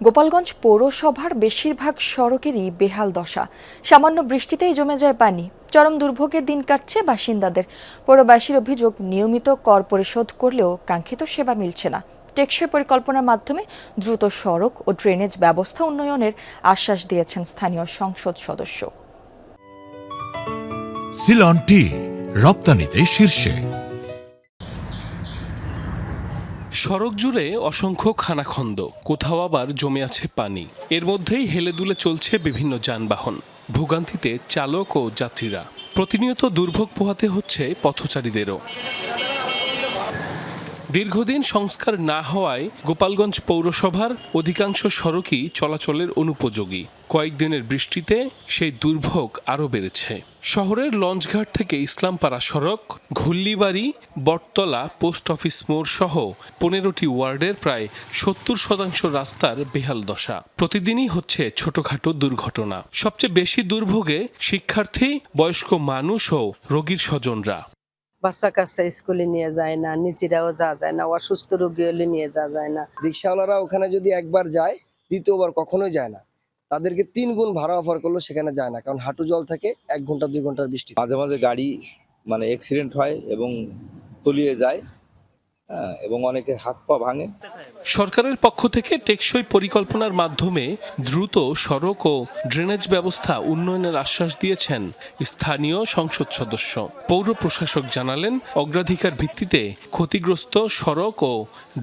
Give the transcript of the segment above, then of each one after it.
গোপালগঞ্জ পৌরসভার বেশিরভাগ সড়কেরই বেহাল দশা। সামান্য বৃষ্টিতেই জমে যায় পানি। চরম দুর্ভোগের দিন কাটছে বাসিন্দাদের। পৌরবাসীর অভিযোগ, নিয়মিত কর পরিশোধ করলেও কাঙ্ক্ষিত সেবা মিলছে না। টেকসই পরিকল্পনার মাধ্যমে দ্রুত সড়ক ও ড্রেনেজ ব্যবস্থা উন্নয়নের আশ্বাস দিয়েছেন স্থানীয় সংসদ সদস্য। সিলন টি রপ্তানিতে শীর্ষে। সড়ক জুড়ে অসংখ্য খানাখন্দ, কোথাও আবার জমে আছে পানি। এর মধ্যেই হেলে দুলে চলছে বিভিন্ন যানবাহন। ভোগান্তিতে চালক ও যাত্রীরা। প্রতিনিয়ত দুর্ভোগ পোহাতে হচ্ছে পথচারীদেরও। দীর্ঘদিন সংস্কার না হওয়ায় গোপালগঞ্জ পৌরসভার অধিকাংশ সড়কই চলাচলের অনুপযোগী। কয়েকদিনের বৃষ্টিতে সেই দুর্ভোগ আরও বেড়েছে। শহরের লঞ্চঘাট থেকে ইসলামপাড়া সড়ক, ঘুল্লিবাড়ি, বটতলা, পোস্ট অফিস মোড় সহ 15টি ওয়ার্ডের প্রায় 70% রাস্তার বেহাল দশা। প্রতিদিনই হচ্ছে ছোটখাটো দুর্ঘটনা। সবচেয়ে বেশি দুর্ভোগে শিক্ষার্থী, বয়স্ক মানুষ ও রোগীর স্বজনরা। বাচ্চা কাচ্চা স্কুলে নিয়ে যায় না, নিজেরাও যাওয়া যায় না, অসুস্থ রোগী হলে নিয়ে যাওয়া যায় না। রিক্সাওয়ালারা ওখানে যদি একবার যায়, দ্বিতীয়বার কখনোই যায় না। তাদেরকে 3 গুণ ভাড়া অফার করলো, সেখানে যায় না, কারণ হাঁটু জল থাকে। 1 ঘন্টা 2 ঘন্টার বৃষ্টি, মাঝে মাঝে গাড়ি অ্যাক্সিডেন্ট হয় এবং তলিয়ে যায়, এবং অনেকের হাত পা ভাঙে। সরকারের পক্ষ থেকে টেকসই পরিকল্পনার মাধ্যমে দ্রুত সড়ক ও ড্রেনেজ ব্যবস্থা উন্নয়নের আশ্বাস দিয়েছেন স্থানীয় সংসদ সদস্য। পৌর প্রশাসক জানালেন, অগ্রাধিকার ভিত্তিতে ক্ষতিগ্রস্ত সড়ক ও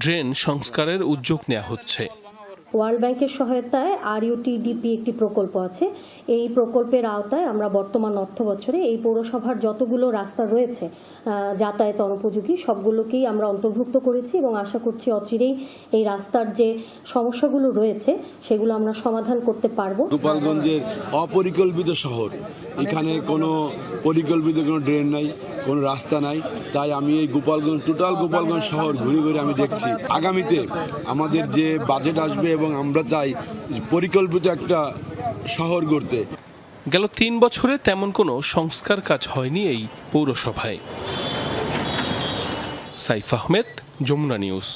ড্রেন সংস্কারের উদ্যোগ নেওয়া হচ্ছে। ওয়ার্ল্ড ব্যাংকের সহায়তায় RUTDP একটি প্রকল্প আছে। এই প্রকল্পের আওতায় আমরা বর্তমান অর্থ বছরে এই পৌরসভার যতগুলো রাস্তা রয়েছে যাতায়াত অনুপযোগী, সবগুলোকেই আমরা অন্তর্ভুক্ত করেছি এবং আশা করছি অচিরেই এই রাস্তার যে সমস্যাগুলো রয়েছে সেগুলো আমরা সমাধান করতে পারবো। গোপালগঞ্জের অপরিকল্পিত শহর, এখানে কোনো পরিকল্পিত কোনো ড্রেন নাই, কোনো রাস্তা নাই। তাই আমি এই টোটাল গোপালগঞ্জ শহর ঘুরে ঘুরে আমি দেখছি। আগামীতে আমাদের যে বাজেট আসবে এবং আমরা চাই পরিকল্পিত একটা শহর গড়তে। গেল 3 বছরে তেমন কোনো সংস্কার কাজ হয়নি এই পৌরসভায়। সাইফ আহমেদ, যমুনা নিউজ।